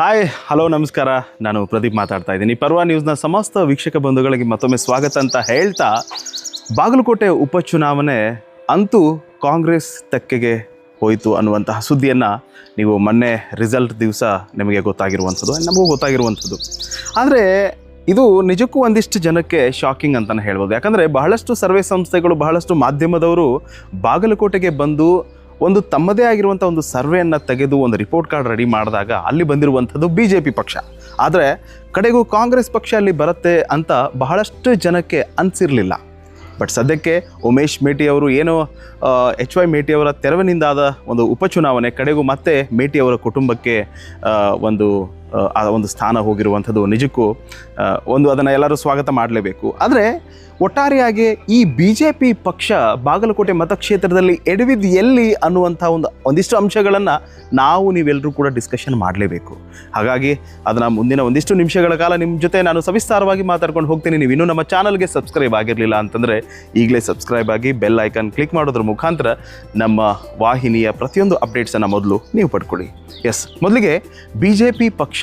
Hi hello ನಮಸ್ಕಾರ. ನಾನು ಪ್ರದೀಪ್ ಮಾತಾಡ್ತಾ ಇದ್ದೀನಿ. ಪರ್ವ ನ್ಯೂಸ್ನ ಸಮಸ್ತ ವೀಕ್ಷಕ ಬಂಧುಗಳಿಗೆ ಮತ್ತೊಮ್ಮೆ ಸ್ವಾಗತ ಅಂತ ಹೇಳ್ತಾ, ಬಾಗಲಕೋಟೆ ಉಪಚುನಾವಣೆ ಅಂತೂ ಕಾಂಗ್ರೆಸ್ ತೆಕ್ಕೆಗೆ ಹೋಯಿತು ಅನ್ನುವಂತಹ ಸುದ್ದಿಯನ್ನು ನೀವು ಮೊನ್ನೆ ರಿಸಲ್ಟ್ ದಿವಸ ನಿಮಗೆ ಗೊತ್ತಾಗಿರುವಂಥದ್ದು, ನಮಗೂ ಗೊತ್ತಾಗಿರುವಂಥದ್ದು. ಆದರೆ ಇದು ನಿಜಕ್ಕೂ ಒಂದಿಷ್ಟು ಜನಕ್ಕೆ ಶಾಕಿಂಗ್ ಅಂತಲೇ ಹೇಳ್ಬೋದು. ಯಾಕಂದರೆ ಬಹಳಷ್ಟು ಸರ್ವೆ ಸಂಸ್ಥೆಗಳು, ಬಹಳಷ್ಟು ಮಾಧ್ಯಮದವರು ಬಾಗಲಕೋಟೆಗೆ ಬಂದು ಒಂದು ತಮ್ಮದೇ ಆಗಿರುವಂಥ ಒಂದು ಸರ್ವೆಯನ್ನು ತೆಗೆದು ಒಂದು ರಿಪೋರ್ಟ್ ಕಾರ್ಡ್ ರೆಡಿ ಮಾಡಿದಾಗ ಅಲ್ಲಿ ಬಂದಿರುವಂಥದ್ದು BJP ಪಕ್ಷ. ಆದರೆ ಕಡೆಗೂ ಕಾಂಗ್ರೆಸ್ ಪಕ್ಷ ಅಲ್ಲಿ ಬರುತ್ತೆ ಅಂತ ಬಹಳಷ್ಟು ಜನಕ್ಕೆ ಅನಿಸಿರಲಿಲ್ಲ. ಬಟ್ ಸದ್ಯಕ್ಕೆ ಉಮೇಶ್ ಮೇಟಿ ಅವರು ಏನೋ HY ಮೇಟಿ ಅವರ ತೆರವಿನಿಂದಾದ ಒಂದು ಉಪಚುನಾವಣೆ ಕಡೆಗೂ ಮತ್ತೆ ಮೇಟಿ ಅವರ ಕುಟುಂಬಕ್ಕೆ ಒಂದು ಸ್ಥಾನ ಹೋಗಿರುವಂಥದ್ದು ನಿಜಕ್ಕೂ ಅದನ್ನು ಎಲ್ಲರೂ ಸ್ವಾಗತ ಮಾಡಲೇಬೇಕು. ಆದರೆ ಒಟ್ಟಾರೆಯಾಗಿ ಈ BJP ಪಕ್ಷ ಬಾಗಲಕೋಟೆ ಮತಕ್ಷೇತ್ರದಲ್ಲಿ ಎಡವಿದ್ದು ಎಲ್ಲಿ ಅನ್ನುವಂಥ ಒಂದಿಷ್ಟು ಅಂಶಗಳನ್ನು ನೀವೆಲ್ಲರೂ ಕೂಡ ಡಿಸ್ಕಷನ್ ಮಾಡಲೇಬೇಕು. ಹಾಗಾಗಿ ಅದನ್ನು ಮುಂದಿನ ಒಂದಿಷ್ಟು ನಿಮಿಷಗಳ ಕಾಲ ನಿಮ್ಮ ಜೊತೆ ನಾನು ಸವಿಸ್ತಾರವಾಗಿ ಮಾತಾಡ್ಕೊಂಡು ಹೋಗ್ತೀನಿ. ನೀವು ಇನ್ನೂ ನಮ್ಮ ಚಾನಲ್ಗೆ ಸಬ್ಸ್ಕ್ರೈಬ್ ಆಗಿರಲಿಲ್ಲ ಅಂತಂದರೆ ಈಗಲೇ ಸಬ್ಸ್ಕ್ರೈಬ್ ಆಗಿ ಬೆಲ್ ಐಕಾನ್ ಕ್ಲಿಕ್ ಮಾಡೋದ್ರ ಮುಖಾಂತರ ನಮ್ಮ ವಾಹಿನಿಯ ಪ್ರತಿಯೊಂದು ಅಪ್ಡೇಟ್ಸನ್ನು ಮೊದಲು ನೀವು ಪಡ್ಕೊಳ್ಳಿ. ಮೊದಲಿಗೆ BJP ಪಕ್ಷ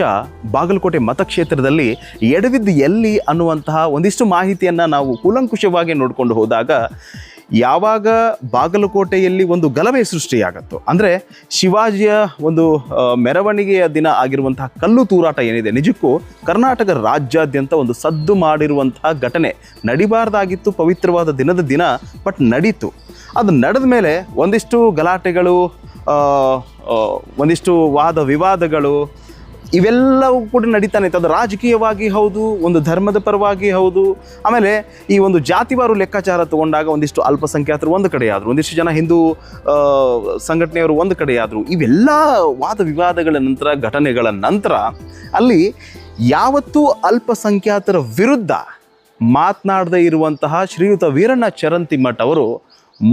ಬಾಗಲಕೋಟೆ ಮತಕ್ಷೇತ್ರದಲ್ಲಿ ಎಡವಿದ್ದು ಎಲ್ಲಿ ಅನ್ನುವಂತಹ ಒಂದಿಷ್ಟು ಮಾಹಿತಿಯನ್ನು ನಾವು ಕೂಲಂಕುಷವಾಗಿ ನೋಡಿಕೊಂಡು ಹೋದಾಗ, ಯಾವಾಗ ಬಾಗಲಕೋಟೆಯಲ್ಲಿ ಒಂದು ಗಲಭೆ ಸೃಷ್ಟಿಯಾಗತ್ತೋ, ಅಂದರೆ ಶಿವಾಜಿಯ ಒಂದು ಮೆರವಣಿಗೆಯ ದಿನ ಆಗಿರುವಂತಹ ಕಲ್ಲು ತೂರಾಟ ಏನಿದೆ, ನಿಜಕ್ಕೂ ಕರ್ನಾಟಕ ರಾಜ್ಯಾದ್ಯಂತ ಒಂದು ಸದ್ದು ಮಾಡಿರುವಂತಹ ಘಟನೆ. ನಡಿಬಾರ್ದಾಗಿತ್ತು ಪವಿತ್ರವಾದ ದಿನದ ದಿನ, ಬಟ್ ನಡೀತು. ಅದು ನಡೆದ ಮೇಲೆ ಒಂದಿಷ್ಟು ಗಲಾಟೆಗಳು, ಒಂದಿಷ್ಟು ವಾದ ವಿವಾದಗಳು ಇವೆಲ್ಲವೂ ಕೂಡ ನಡೀತಾನೆ ಇತ್ತು. ಅದು ರಾಜಕೀಯವಾಗಿ ಹೌದು, ಒಂದು ಧರ್ಮದ ಪರವಾಗಿ ಹೌದು, ಆಮೇಲೆ ಈ ಒಂದು ಜಾತಿವಾರು ಲೆಕ್ಕಾಚಾರ ತಗೊಂಡಾಗ ಒಂದಿಷ್ಟು ಅಲ್ಪಸಂಖ್ಯಾತರು ಒಂದು ಕಡೆ ಆದರು, ಒಂದಿಷ್ಟು ಜನ ಹಿಂದೂ ಸಂಘಟನೆಯವರು ಒಂದು ಕಡೆ ಆದರು. ಇವೆಲ್ಲ ವಾದ ವಿವಾದಗಳ ನಂತರ, ಘಟನೆಗಳ ನಂತರ ಅಲ್ಲಿ ಯಾವತ್ತೂ ಅಲ್ಪಸಂಖ್ಯಾತರ ವಿರುದ್ಧ ಮಾತನಾಡದೇ ಇರುವಂತಹ ಶ್ರೀಯುತ ವೀರಣ್ಣ ಚರಂತಿಮಠ್ ಅವರು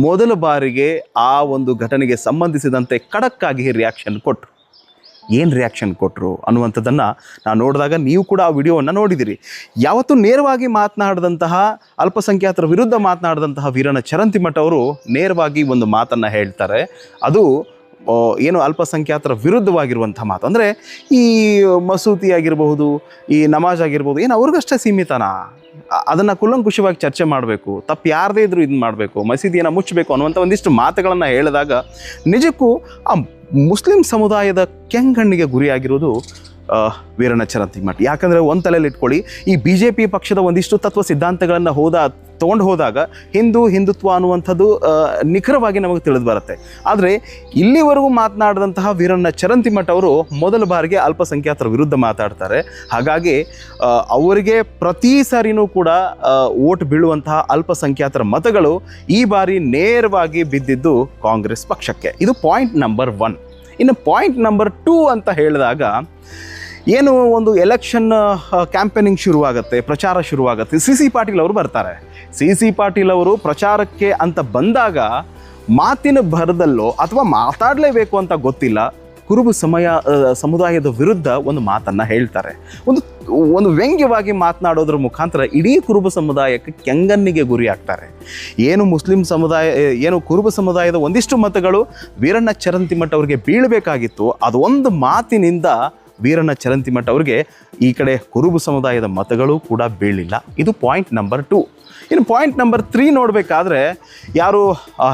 ಮೊದಲ ಬಾರಿಗೆ ಆ ಒಂದು ಘಟನೆಗೆ ಸಂಬಂಧಿಸಿದಂತೆ ಖಡಕ್ಕಾಗಿ ರಿಯಾಕ್ಷನ್ ಕೊಟ್ಟರು. ಏನು ರಿಯಾಕ್ಷನ್ ಕೊಟ್ಟರು ಅನ್ನುವಂಥದ್ದನ್ನು ನಾನು ನೋಡಿದಾಗ ನೀವು ಕೂಡ ಆ ವಿಡಿಯೋವನ್ನು ನೋಡಿದಿರಿ. ಯಾವತ್ತೂ ನೇರವಾಗಿ ಮಾತನಾಡಿದಂತಹ, ಅಲ್ಪಸಂಖ್ಯಾತರ ವಿರುದ್ಧ ಮಾತನಾಡಿದಂತಹ ವೀರಣ್ಣ ಚರಂತಿಮಠ್ ಅವರು ನೇರವಾಗಿ ಒಂದು ಮಾತನ್ನು ಹೇಳ್ತಾರೆ. ಅದು ಏನು ಅಲ್ಪಸಂಖ್ಯಾತರ ವಿರುದ್ಧವಾಗಿರುವಂಥ ಮಾತು. ಅಂದರೆ ಈ ಮಸೂತಿ ಆಗಿರಬಹುದು, ಈ ನಮಾಜ್ ಆಗಿರ್ಬೋದು, ಏನು ಅವ್ರಿಗಷ್ಟೇ ಸೀಮಿತನಾ? ಅದನ್ನು ಕುಲಂಕುಷವಾಗಿ ಚರ್ಚೆ ಮಾಡಬೇಕು, ತಪ್ಪು ಯಾರದೇ ಇದ್ರೂ ಇದನ್ನು ಮಾಡಬೇಕು, ಮಸೀದಿಯನ್ನು ಮುಚ್ಚಬೇಕು ಅನ್ನುವಂಥ ಒಂದಿಷ್ಟು ಮಾತುಗಳನ್ನು ಹೇಳಿದಾಗ ನಿಜಕ್ಕೂ ಆ ಮುಸ್ಲಿಂ ಸಮುದಾಯದ ಕೆಂಗಣ್ಣಿಗೆ ಗುರಿಯಾಗಿರೋದು ವೀರಣ್ಣ ಚರಂತಿಮಠ್. ಯಾಕಂದರೆ ಒಂದು ತಲೆಯಲ್ಲಿ ಇಟ್ಕೊಳ್ಳಿ, ಈ BJP ಪಕ್ಷದ ಒಂದಿಷ್ಟು ತತ್ವ ಸಿದ್ಧಾಂತಗಳನ್ನು ತೊಗೊಂಡು ಹೋದಾಗ ಹಿಂದುತ್ವ ಅನ್ನುವಂಥದ್ದು ನಿಖರವಾಗಿ ನಮಗೆ ತಿಳಿದು ಬರುತ್ತೆ. ಆದರೆ ಇಲ್ಲಿವರೆಗೂ ಮಾತನಾಡಿದಂತಹ ವೀರಣ್ಣ ಚರಂತಿಮಠ್ ಅವರು ಮೊದಲ ಬಾರಿಗೆ ಅಲ್ಪಸಂಖ್ಯಾತರ ವಿರುದ್ಧ ಮಾತಾಡ್ತಾರೆ. ಹಾಗಾಗಿ ಅವರಿಗೆ ಪ್ರತಿ ಸಾರಿನೂ ಕೂಡ ಓಟ್ ಬೀಳುವಂತಹ ಅಲ್ಪಸಂಖ್ಯಾತರ ಮತಗಳು ಈ ಬಾರಿ ನೇರವಾಗಿ ಬಿದ್ದಿದ್ದು ಕಾಂಗ್ರೆಸ್ ಪಕ್ಷಕ್ಕೆ. ಇದು ಪಾಯಿಂಟ್ ನಂಬರ್ 1. ಇನ್ನು ಪಾಯಿಂಟ್ ನಂಬರ್ 2 ಅಂತ ಹೇಳಿದಾಗ, ಏನು ಒಂದು ಎಲೆಕ್ಷನ್ ಕ್ಯಾಂಪೇನಿಂಗ್ ಶುರುವಾಗುತ್ತೆ, ಪ್ರಚಾರ ಶುರುವಾಗುತ್ತೆ, CC ಪಾಟೀಲ್ ಅವರು ಬರ್ತಾರೆ. CC ಪಾಟೀಲ್ ಅವರು ಪ್ರಚಾರಕ್ಕೆ ಅಂತ ಬಂದಾಗ ಮಾತಿನ ಭರದಲ್ಲೋ ಅಥವಾ ಮಾತಾಡಲೇಬೇಕು ಅಂತ ಗೊತ್ತಿಲ್ಲ, ಕುರುಬ ಸಮುದಾಯದ ವಿರುದ್ಧ ಒಂದು ಮಾತನ್ನು ಹೇಳ್ತಾರೆ. ಒಂದು ವ್ಯಂಗ್ಯವಾಗಿ ಮಾತನಾಡೋದ್ರ ಮುಖಾಂತರ ಇಡೀ ಕುರುಬ ಸಮುದಾಯಕ್ಕೆ ಕೆಂಗಣ್ಣಿಗೆ ಗುರಿ ಆಗ್ತಾರೆ. ಏನು ಮುಸ್ಲಿಂ ಸಮುದಾಯ, ಏನು ಕುರುಬ ಸಮುದಾಯದ ಒಂದಿಷ್ಟು ಮತಗಳು ವೀರಣ್ಣ ಚರಂತಿಮಠ್ ಅವರಿಗೆ ಬೀಳಬೇಕಾಗಿತ್ತು, ಅದು ಒಂದು ಮಾತಿನಿಂದ ವೀರಣ್ಣ ಚರಂತಿಮಠ್ ಅವರಿಗೆ ಈ ಕಡೆ ಕುರುಬ ಸಮುದಾಯದ ಮತಗಳು ಕೂಡ ಬೀಳಿಲ್ಲ. ಇದು ಪಾಯಿಂಟ್ ನಂಬರ್ 2. ಇನ್ನು ಪಾಯಿಂಟ್ ನಂಬರ್ 3 ನೋಡಬೇಕಾದ್ರೆ, ಯಾರು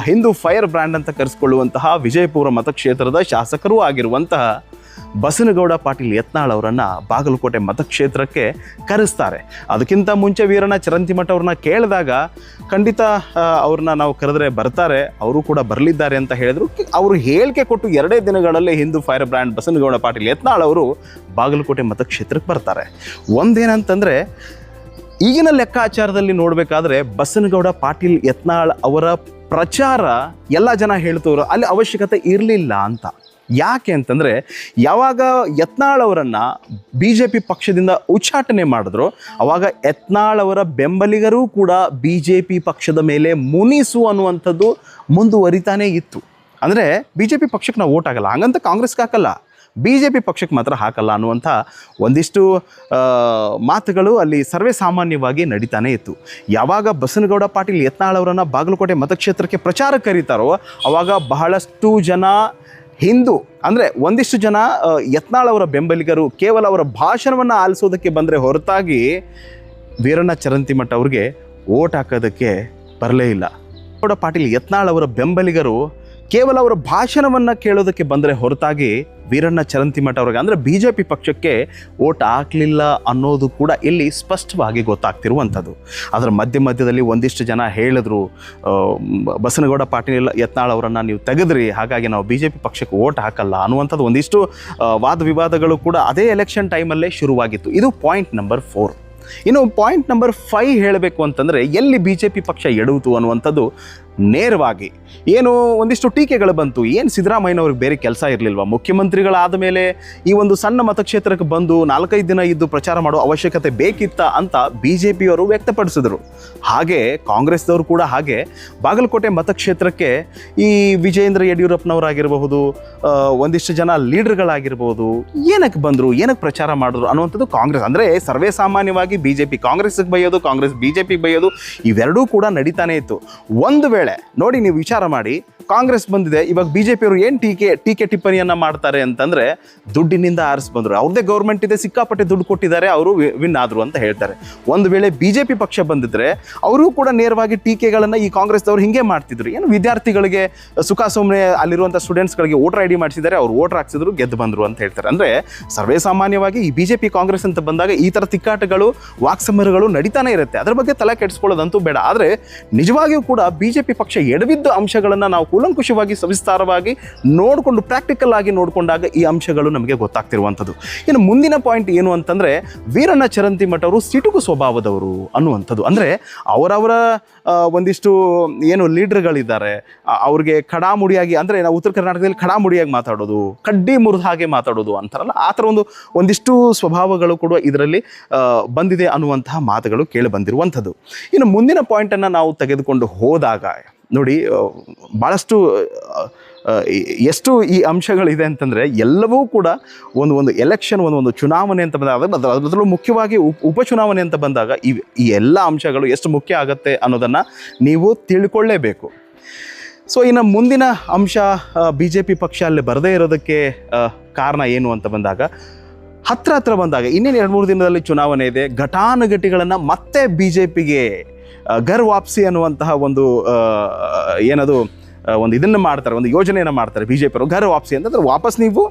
ಹಿಂದೂ ಫೈರ್ ಬ್ರ್ಯಾಂಡ್ ಅಂತ ಕರೆಸ್ಕೊಳ್ಳುವಂತಹ ವಿಜಯಪುರ ಮತಕ್ಷೇತ್ರದ ಶಾಸಕರೂ ಆಗಿರುವಂತಹ ಬಸನಗೌಡ ಪಾಟೀಲ್ ಯತ್ನಾಳ್ ಅವರನ್ನು ಬಾಗಲಕೋಟೆ ಮತಕ್ಷೇತ್ರಕ್ಕೆ ಕರೆಸ್ತಾರೆ. ಅದಕ್ಕಿಂತ ಮುಂಚೆ ವೀರಣ್ಣ ಚರಂತಿಮಠ್ ಅವ್ರನ್ನ ಕೇಳಿದಾಗ ಖಂಡಿತ ಅವ್ರನ್ನ ನಾವು ಕರೆದ್ರೆ ಬರ್ತಾರೆ, ಅವರು ಕೂಡ ಬರಲಿದ್ದಾರೆ ಅಂತ ಹೇಳಿದರು. ಅವರು ಹೇಳಿಕೆ ಕೊಟ್ಟು 2 ದಿನಗಳಲ್ಲಿ ಹಿಂದೂ ಫೈರ್ ಬ್ರ್ಯಾಂಡ್ ಬಸನಗೌಡ ಪಾಟೀಲ್ ಯತ್ನಾಳ್ ಅವರು ಬಾಗಲಕೋಟೆ ಮತಕ್ಷೇತ್ರಕ್ಕೆ ಬರ್ತಾರೆ. ಒಂದೇನಂತಂದರೆ, ಈಗಿನ ಲೆಕ್ಕಾಚಾರದಲ್ಲಿ ನೋಡಬೇಕಾದ್ರೆ ಬಸನಗೌಡ ಪಾಟೀಲ್ ಯತ್ನಾಳ್ ಅವರ ಪ್ರಚಾರ ಎಲ್ಲ ಜನ ಹೇಳ್ತವ್ರು ಅಲ್ಲಿ ಅವಶ್ಯಕತೆ ಇರಲಿಲ್ಲ ಅಂತ. ಯಾಕೆ ಅಂತಂದರೆ, ಯಾವಾಗ ಯತ್ನಾಳ್ ಅವರನ್ನು BJP ಪಕ್ಷದಿಂದ ಉಚ್ಚಾಟನೆ ಮಾಡಿದ್ರು, ಆವಾಗ ಯತ್ನಾಳ್ ಅವರ ಬೆಂಬಲಿಗರೂ ಕೂಡ BJP ಪಕ್ಷದ ಮೇಲೆ ಮುನಿಸು ಅನ್ನುವಂಥದ್ದು ಮುಂದುವರಿತಾನೇ ಇತ್ತು. ಅಂದರೆ BJP ಪಕ್ಷಕ್ಕೆ ನಾವು ಓಟ್ ಆಗಲ್ಲ, ಹಂಗಂತ ಕಾಂಗ್ರೆಸ್ಗೆ ಹಾಕಲ್ಲ, BJP ಪಕ್ಷಕ್ಕೆ ಮಾತ್ರ ಹಾಕಲ್ಲ ಅನ್ನುವಂಥ ಒಂದಿಷ್ಟು ಮಾತುಗಳು ಅಲ್ಲಿ ಸರ್ವೇ ಸಾಮಾನ್ಯವಾಗಿ ನಡೀತಾನೆ ಇತ್ತು. ಯಾವಾಗ ಬಸನಗೌಡ ಪಾಟೀಲ್ ಯತ್ನಾಳ್ ಅವರನ್ನು ಬಾಗಲಕೋಟೆ ಮತಕ್ಷೇತ್ರಕ್ಕೆ ಪ್ರಚಾರ ಕರೀತಾರೋ, ಆವಾಗ ಬಹಳಷ್ಟು ಜನ ಹಿಂದೂ ಅಂದರೆ ಒಂದಿಷ್ಟು ಜನ ಯತ್ನಾಳ್ ಅವರ ಬೆಂಬಲಿಗರು ಕೇವಲ ಅವರ ಭಾಷಣವನ್ನು ಆಲಿಸೋದಕ್ಕೆ ಬಂದರೆ ಹೊರತಾಗಿ ವೀರಣ್ಣ ಚರಂತಿಮಠ ಅವ್ರಿಗೆ ಓಟ್ ಹಾಕೋದಕ್ಕೆ ಬರಲೇ ಇಲ್ಲ. ಗೌಡ ಪಾಟೀಲ್ ಯತ್ನಾಳ್ ಅವರ ಬೆಂಬಲಿಗರು ಕೇವಲ ಅವರ ಭಾಷಣವನ್ನು ಕೇಳೋದಕ್ಕೆ ಬಂದರೆ ಹೊರತಾಗಿ ವೀರಣ್ಣ ಚರಂತಿಮಠ ಅವ್ರಿಗೆ ಅಂದರೆ BJP ಪಕ್ಷಕ್ಕೆ ಓಟ್ ಹಾಕಲಿಲ್ಲ ಅನ್ನೋದು ಕೂಡ ಇಲ್ಲಿ ಸ್ಪಷ್ಟವಾಗಿ ಗೊತ್ತಾಗ್ತಿರುವಂಥದ್ದು. ಅದರ ಮಧ್ಯದಲ್ಲಿ ಒಂದಿಷ್ಟು ಜನ ಹೇಳಿದ್ರು, ಬಸನಗೌಡ ಪಾಟೀಲ್ ಯತ್ನಾಳ್ ಅವರನ್ನು ನೀವು ತೆಗೆದ್ರಿ, ಹಾಗಾಗಿ ನಾವು BJP ಪಕ್ಷಕ್ಕೆ ಓಟ್ ಹಾಕಲ್ಲ ಅನ್ನುವಂಥದ್ದು ಒಂದಿಷ್ಟು ವಾದ ವಿವಾದಗಳು ಕೂಡ ಅದೇ ಎಲೆಕ್ಷನ್ ಟೈಮಲ್ಲೇ ಶುರುವಾಗಿತ್ತು. ಇದು ಪಾಯಿಂಟ್ ನಂಬರ್ 4. ಇನ್ನು ಪಾಯಿಂಟ್ ನಂಬರ್ 5 ಹೇಳಬೇಕು ಅಂತಂದರೆ ಎಲ್ಲಿ BJP ಪಕ್ಷ ಎಡುವುದು ಅನ್ನುವಂಥದ್ದು ನೇರವಾಗಿ ಏನು ಒಂದಿಷ್ಟು ಟೀಕೆಗಳು ಬಂತು. ಏನು ಸಿದ್ದರಾಮಯ್ಯನವ್ರಿಗೆ ಬೇರೆ ಕೆಲಸ ಇರಲಿಲ್ವಾ, ಮುಖ್ಯಮಂತ್ರಿಗಳಾದ ಮೇಲೆ ಈ ಒಂದು ಸಣ್ಣ ಮತಕ್ಷೇತ್ರಕ್ಕೆ ಬಂದು 4-5 ದಿನ ಇದ್ದು ಪ್ರಚಾರ ಮಾಡೋ ಅವಶ್ಯಕತೆ ಬೇಕಿತ್ತ ಅಂತ BJPಯವರು ವ್ಯಕ್ತಪಡಿಸಿದ್ರು. ಹಾಗೆ ಕಾಂಗ್ರೆಸ್ದವರು ಕೂಡ ಹಾಗೆ ಬಾಗಲಕೋಟೆ ಮತಕ್ಷೇತ್ರಕ್ಕೆ ಈ ವಿಜಯೇಂದ್ರ ಯಡಿಯೂರಪ್ಪನವರಾಗಿರಬಹುದು, ಒಂದಿಷ್ಟು ಜನ ಲೀಡರ್ಗಳಾಗಿರ್ಬೋದು, ಏನಕ್ಕೆ ಬಂದರು, ಏನಕ್ಕೆ ಪ್ರಚಾರ ಮಾಡಿದ್ರು ಅನ್ನುವಂಥದ್ದು ಕಾಂಗ್ರೆಸ್ ಅಂದರೆ ಸರ್ವೇ ಸಾಮಾನ್ಯವಾಗಿ BJP ಕಾಂಗ್ರೆಸ್ಗೆ ಬೈಯೋದು, ಕಾಂಗ್ರೆಸ್ BJPಗೆ ಬೈಯೋದು ಇವೆರಡೂ ಕೂಡ ನಡೀತಾನೆ ಇತ್ತು. ಒಂದು ವೇಳೆ ನೋಡಿ ನೀವು ವಿಚಾರ ಮಾಡಿ, ಕಾಂಗ್ರೆಸ್ ಬಂದಿದೆ, ಇವಾಗ BJPಯವರು ಏನು ಟೀಕೆ ಟಿಪ್ಪಣಿಯನ್ನು ಮಾಡ್ತಾರೆ ಅಂತಂದರೆ ದುಡ್ಡಿನಿಂದ ಆರಿಸಿ ಬಂದರು, ಅವ್ರದ್ದೇ ಗೌರ್ಮೆಂಟ್ ಇದೆ, ಸಿಕ್ಕಾಪಟ್ಟೆ ದುಡ್ಡು ಕೊಟ್ಟಿದ್ದಾರೆ, ಅವರು ವಿನ್ ಆದರು ಅಂತ ಹೇಳ್ತಾರೆ. ಒಂದು ವೇಳೆ BJP ಪಕ್ಷ ಬಂದಿದ್ರೆ ಅವರು ಕೂಡ ನೇರವಾಗಿ ಟೀಕೆಗಳನ್ನು ಈ ಕಾಂಗ್ರೆಸ್ದವ್ರು ಹಿಂಗೆ ಮಾಡ್ತಿದ್ರು. ಏನು ವಿದ್ಯಾರ್ಥಿಗಳಿಗೆ ಸುಖ ಸುಮ್ಮನೆ ಅಲ್ಲಿರುವಂಥ ಸ್ಟೂಡೆಂಟ್ಸ್ಗಳಿಗೆ ವೋಟರ್ ID ಮಾಡಿಸಿದ್ದಾರೆ, ಅವ್ರು ವೋಟರ್ ಹಾಕ್ಸಿದ್ರು, ಗೆದ್ದು ಬಂದರು ಅಂತ ಹೇಳ್ತಾರೆ. ಅಂದರೆ ಸರ್ವೇ ಸಾಮಾನ್ಯವಾಗಿ ಈ BJP ಕಾಂಗ್ರೆಸ್ ಅಂತ ಬಂದಾಗ ಈ ಥರ ತಿಕ್ಕಾಟಗಳು ವಾಕ್ಸಮರಗಳು ನಡೀತಾನೆ ಇರುತ್ತೆ. ಅದ್ರ ಬಗ್ಗೆ ತಲೆ ಕೆಡಿಸ್ಕೊಳ್ಳೋದಂತೂ ಬೇಡ. ಆದರೆ ನಿಜವಾಗಿಯೂ ಕೂಡ BJP ಪಕ್ಷ ಎಡವಿದ್ದ ಅಂಶಗಳನ್ನು ನಾವು ಕೂಲಂಕುಷವಾಗಿ ಸವಿಸ್ತಾರವಾಗಿ ನೋಡಿಕೊಂಡು ಪ್ರಾಕ್ಟಿಕಲ್ ಆಗಿ ನೋಡಿಕೊಂಡಾಗ ಈ ಅಂಶಗಳು ನಮಗೆ ಗೊತ್ತಾಗ್ತಿರುವಂಥದ್ದು. ಇನ್ನು ಮುಂದಿನ ಪಾಯಿಂಟ್ ಏನು ಅಂತಂದರೆ ವೀರಣ್ಣ ಚರಂತಿಮಠ ಅವರು ಸಿಟುಕು ಸ್ವಭಾವದವರು ಅನ್ನುವಂಥದ್ದು. ಅಂದರೆ ಅವರವರ ಒಂದಿಷ್ಟು ಏನು ಲೀಡರ್ಗಳಿದ್ದಾರೆ ಅವ್ರಿಗೆ ಖಡಾಮುಡಿಯಾಗಿ, ಅಂದರೆ ನಾವು ಉತ್ತರ ಕರ್ನಾಟಕದಲ್ಲಿ ಖಡಾಮುಡಿಯಾಗಿ ಮಾತಾಡೋದು, ಕಡ್ಡಿ ಮುರಿದ ಹಾಗೆ ಮಾತಾಡೋದು ಅಂತಾರಲ್ಲ, ಆ ಥರ ಒಂದಿಷ್ಟು ಸ್ವಭಾವಗಳು ಕೂಡ ಇದರಲ್ಲಿ ಬಂದಿದೆ ಅನ್ನುವಂತಹ ಮಾತುಗಳು ಕೇಳಿ ಬಂದಿರುವಂಥದ್ದು. ಇನ್ನು ಮುಂದಿನ ಪಾಯಿಂಟನ್ನು ನಾವು ತೆಗೆದುಕೊಂಡು ಹೋದಾಗ ನೋಡಿ, ಭಾಳಷ್ಟು ಎಷ್ಟು ಈ ಅಂಶಗಳಿದೆ ಅಂತಂದರೆ ಎಲ್ಲವೂ ಕೂಡ ಒಂದು ಎಲೆಕ್ಷನ್ ಒಂದು ಚುನಾವಣೆ ಅಂತ ಬಂದಾಗ, ಅದರಲ್ಲೂ ಮುಖ್ಯವಾಗಿ ಉಪಚುನಾವಣೆ ಅಂತ ಬಂದಾಗ ಈ ಎಲ್ಲ ಅಂಶಗಳು ಎಷ್ಟು ಮುಖ್ಯ ಆಗುತ್ತೆ ಅನ್ನೋದನ್ನು ನೀವು ತಿಳ್ಕೊಳ್ಳೇಬೇಕು. ಸೊ ಇನ್ನು ಮುಂದಿನ ಅಂಶ BJP ಪಕ್ಷ ಅಲ್ಲಿ ಬರದೇ ಇರೋದಕ್ಕೆ ಕಾರಣ ಏನು ಅಂತ ಬಂದಾಗ, ಹತ್ರ ಬಂದಾಗ ಇನ್ನೇನು 2-3 ದಿನದಲ್ಲಿ ಚುನಾವಣೆ ಇದೆ, ಘಟಾನುಘಟಿಗಳನ್ನು ಮತ್ತೆ BJPಗೆ ಘರ್ ವಾಪಸಿ ಅನ್ನುವಂತಹ ಒಂದು ಏನದು ಒಂದು ಇದನ್ನು ಮಾಡ್ತಾರೆ, ಒಂದು ಯೋಜನೆಯನ್ನು ಮಾಡ್ತಾರೆ BJPಯವರು. ಘರ್ ವಾಪಸಿ ಅಂತಂದ್ರೆ ವಾಪಸ್ ನೀವು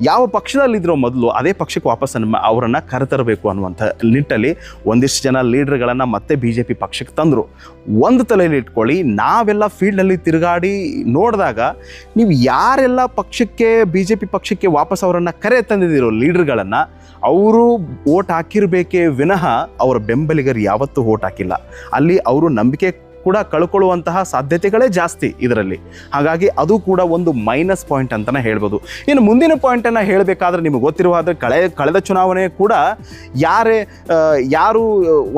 ಯಾವ ಪಕ್ಷದಲ್ಲಿದ್ದರೋ ಮೊದಲು ಅದೇ ಪಕ್ಷಕ್ಕೆ ವಾಪಸ್ ಅವರನ್ನು ಕರೆತರಬೇಕು ಅನ್ನುವಂಥ ನಿಟ್ಟಲ್ಲಿ ಒಂದಿಷ್ಟು ಜನ ಲೀಡರ್ಗಳನ್ನು ಮತ್ತೆ BJP ಪಕ್ಷಕ್ಕೆ ತಂದರು. ಒಂದು ತಲೆಯಲ್ಲಿ ಇಟ್ಕೊಳ್ಳಿ, ನಾವೆಲ್ಲ ಫೀಲ್ಡಲ್ಲಿ ತಿರುಗಾಡಿ ನೋಡಿದಾಗ ನೀವು ಯಾರೆಲ್ಲ ಪಕ್ಷಕ್ಕೆ BJP ಪಕ್ಷಕ್ಕೆ ವಾಪಸ್ ಅವರನ್ನು ಕರೆ ತಂದಿದ್ದೀರೋ ಲೀಡರ್ಗಳನ್ನು, ಅವರು ಓಟ್ ಹಾಕಿರಬೇಕೇ ವಿನಃ ಅವರ ಬೆಂಬಲಿಗರು ಯಾವತ್ತೂ ಓಟ್ ಹಾಕಿಲ್ಲ. ಅಲ್ಲಿ ಅವರು ನಂಬಿಕೆ ಕೂಡ ಕಳ್ಕೊಳ್ಳುವಂತಹ ಸಾಧ್ಯತೆಗಳೇ ಜಾಸ್ತಿ ಇದರಲ್ಲಿ. ಹಾಗಾಗಿ ಅದು ಕೂಡ ಒಂದು ಮೈನಸ್ ಪಾಯಿಂಟ್ ಅಂತಲೇ ಹೇಳ್ಬೋದು. ಇನ್ನು ಮುಂದಿನ ಪಾಯಿಂಟನ್ನು ಹೇಳಬೇಕಾದ್ರೆ ನಿಮಗೆ ಗೊತ್ತಿರುವ ಹಾಗೆ ಕಳೆದ ಚುನಾವಣೆ ಕೂಡ ಯಾರು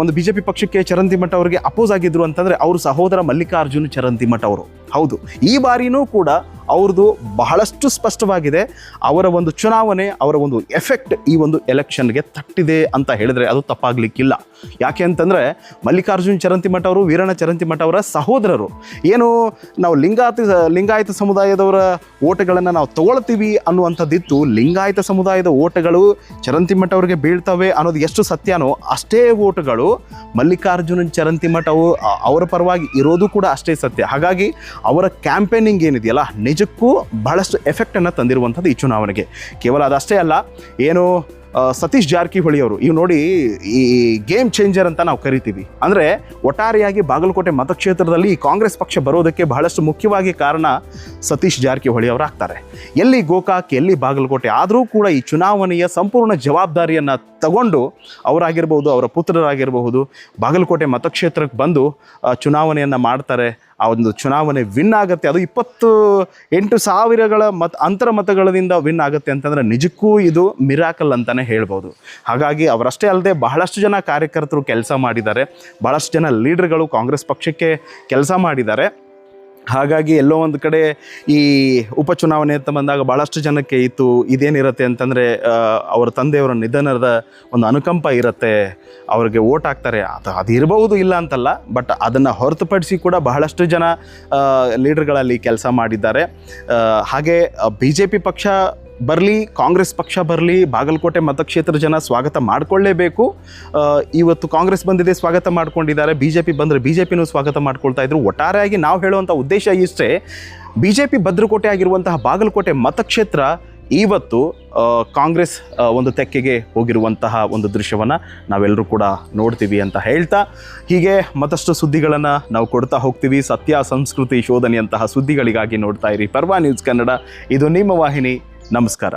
ಒಂದು BJP ಪಕ್ಷಕ್ಕೆ ಚರಂತಿಮಠ ಅವರಿಗೆ ಅಪೋಸ್ ಆಗಿದ್ರು ಅಂತಂದರೆ ಅವರು ಸಹೋದರ ಮಲ್ಲಿಕಾರ್ಜುನ್ ಚರಂತಿಮಠ ಅವರು. ಹೌದು, ಈ ಬಾರಿನೂ ಕೂಡ ಅವ್ರದ್ದು ಬಹಳಷ್ಟು ಸ್ಪಷ್ಟವಾಗಿದೆ. ಅವರ ಒಂದು ಚುನಾವಣೆ, ಅವರ ಒಂದು ಎಫೆಕ್ಟ್ ಈ ಒಂದು ಎಲೆಕ್ಷನ್ಗೆ ತಟ್ಟಿದೆ ಅಂತ ಹೇಳಿದ್ರೆ ಅದು ತಪ್ಪಾಗಲಿಕ್ಕಿಲ್ಲ. ಯಾಕೆ ಅಂತಂದರೆ ಮಲ್ಲಿಕಾರ್ಜುನ್ ಚರಂತಿಮಠ ಅವರು ವೀರಣ್ಣ ಚರಂತಿಮಠ ಅವರ ಸಹೋದರರು. ಏನು ನಾವು ಲಿಂಗಾಯತ ಸಮುದಾಯದವರ ಓಟುಗಳನ್ನು ನಾವು ತಗೊಳ್ತೀವಿ ಅನ್ನುವಂಥದ್ದಿತ್ತು, ಲಿಂಗಾಯತ ಸಮುದಾಯದ ಓಟುಗಳು ಚರಂತಿಮಠ ಅವರಿಗೆ ಬೀಳ್ತವೆ ಅನ್ನೋದು ಎಷ್ಟು ಸತ್ಯನೋ ಅಷ್ಟೇ ಓಟುಗಳು ಮಲ್ಲಿಕಾರ್ಜುನ್ ಚರಂತಿಮಠ ಅವರ ಪರವಾಗಿ ಇರೋದು ಕೂಡ ಅಷ್ಟೇ ಸತ್ಯ. ಹಾಗಾಗಿ ಅವರ ಕ್ಯಾಂಪೇನಿಂಗ್ ಏನಿದೆಯಲ್ಲ ನಿಜಕ್ಕೂ ಬಹಳಷ್ಟು ಎಫೆಕ್ಟನ್ನು ತಂದಿರುವಂಥದ್ದು ಈ ಚುನಾವಣೆಗೆ. ಕೇವಲ ಅದಷ್ಟೇ ಅಲ್ಲ, ಏನು ಸತೀಶ್ ಜಾರಕಿಹೊಳಿ ಅವರು ಇವು ನೋಡಿ ಈ ಗೇಮ್ ಚೇಂಜರ್ ಅಂತ ನಾವು ಕರಿತೀವಿ. ಅಂದರೆ ಒಟ್ಟಾರೆಯಾಗಿ ಬಾಗಲಕೋಟೆ ಮತಕ್ಷೇತ್ರದಲ್ಲಿ ಈ ಕಾಂಗ್ರೆಸ್ ಪಕ್ಷ ಬರೋದಕ್ಕೆ ಬಹಳಷ್ಟು ಮುಖ್ಯವಾಗಿ ಕಾರಣ ಸತೀಶ್ ಜಾರಕಿಹೊಳಿ ಅವರು ಆಗ್ತಾರೆ. ಎಲ್ಲಿ ಗೋಕಾಕ್, ಎಲ್ಲಿ ಬಾಗಲಕೋಟೆ ಆದರೂ ಕೂಡ ಈ ಚುನಾವಣೆಯ ಸಂಪೂರ್ಣ ಜವಾಬ್ದಾರಿಯನ್ನು ತಗೊಂಡು ಅವರಾಗಿರ್ಬೋದು, ಅವರ ಪುತ್ರರಾಗಿರಬಹುದು ಬಾಗಲಕೋಟೆ ಮತಕ್ಷೇತ್ರಕ್ಕೆ ಬಂದು ಚುನಾವಣೆಯನ್ನು ಮಾಡ್ತಾರೆ. ಆ ಒಂದು ಚುನಾವಣೆ ವಿನ್ ಆಗುತ್ತೆ. ಅದು 28,000 ಅಂತರ ಮತಗಳಿಂದ ವಿನ್ ಆಗುತ್ತೆ ಅಂತಂದರೆ ನಿಜಕ್ಕೂ ಇದು ಮಿರಾಕಲ್ ಅಂತಲೇ ಹೇಳ್ಬೋದು. ಹಾಗಾಗಿ ಅವರಷ್ಟೇ ಅಲ್ಲದೆ ಬಹಳಷ್ಟು ಜನ ಕಾರ್ಯಕರ್ತರು ಕೆಲಸ ಮಾಡಿದ್ದಾರೆ, ಬಹಳಷ್ಟು ಜನ ಲೀಡರ್ಗಳು ಕಾಂಗ್ರೆಸ್ ಪಕ್ಷಕ್ಕೆ ಕೆಲಸ ಮಾಡಿದ್ದಾರೆ. ಹಾಗಾಗಿ ಎಲ್ಲೋ ಒಂದು ಕಡೆ ಈ ಉಪಚುನಾವಣೆ ಅಂತ ಬಂದಾಗ ಭಾಳಷ್ಟು ಜನಕ್ಕೆ ಇತ್ತು ಇದೇನಿರುತ್ತೆ ಅಂತಂದರೆ ಅವರ ತಂದೆಯವರ ನಿಧನದ ಒಂದು ಅನುಕಂಪ ಇರುತ್ತೆ, ಅವ್ರಿಗೆ ಓಟ್ ಹಾಕ್ತಾರೆ, ಅದು ಇರಬಹುದು ಇಲ್ಲ ಅಂತಲ್ಲ. ಬಟ್ ಅದನ್ನು ಹೊರತುಪಡಿಸಿ ಕೂಡ ಬಹಳಷ್ಟು ಜನ ಲೀಡರ್ಗಳಲ್ಲಿ ಕೆಲಸ ಮಾಡಿದ್ದಾರೆ. ಹಾಗೆ BJP ಪಕ್ಷ ಬರಲಿ, ಕಾಂಗ್ರೆಸ್ ಪಕ್ಷ ಬರಲಿ, ಬಾಗಲಕೋಟೆ ಮತಕ್ಷೇತ್ರ ಜನ ಸ್ವಾಗತ ಮಾಡಿಕೊಳ್ಳೇಬೇಕು. ಇವತ್ತು ಕಾಂಗ್ರೆಸ್ ಬಂದಿದೆ, ಸ್ವಾಗತ ಮಾಡ್ಕೊಂಡಿದ್ದಾರೆ. BJP ಬಂದರೆ BJPನೂ ಸ್ವಾಗತ ಮಾಡ್ಕೊಳ್ತಾ ಇದ್ರು. ಒಟ್ಟಾರೆಯಾಗಿ ನಾವು ಹೇಳುವಂಥ ಉದ್ದೇಶ ಇಷ್ಟೇ, BJP ಭದ್ರಕೋಟೆ ಆಗಿರುವಂತಹ ಬಾಗಲಕೋಟೆ ಮತಕ್ಷೇತ್ರ ಇವತ್ತು ಕಾಂಗ್ರೆಸ್ ಒಂದು ತೆಕ್ಕೆಗೆ ಹೋಗಿರುವಂತಹ ಒಂದು ದೃಶ್ಯವನ್ನು ನಾವೆಲ್ಲರೂ ಕೂಡ ನೋಡ್ತೀವಿ ಅಂತ ಹೇಳ್ತಾ, ಹೀಗೆ ಮತ್ತಷ್ಟು ಸುದ್ದಿಗಳನ್ನು ನಾವು ಕೊಡ್ತಾ ಹೋಗ್ತೀವಿ. ಸತ್ಯ ಸಂಸ್ಕೃತಿ ಶೋಧನೆಯಂತಹ ಸುದ್ದಿಗಳಿಗಾಗಿ ನೋಡ್ತಾ ಇರಿ ಪರ್ವ ನ್ಯೂಸ್ ಕನ್ನಡ. ಇದು ನಿಮ್ಮ ವಾಹಿನಿ. ನಮಸ್ಕಾರ.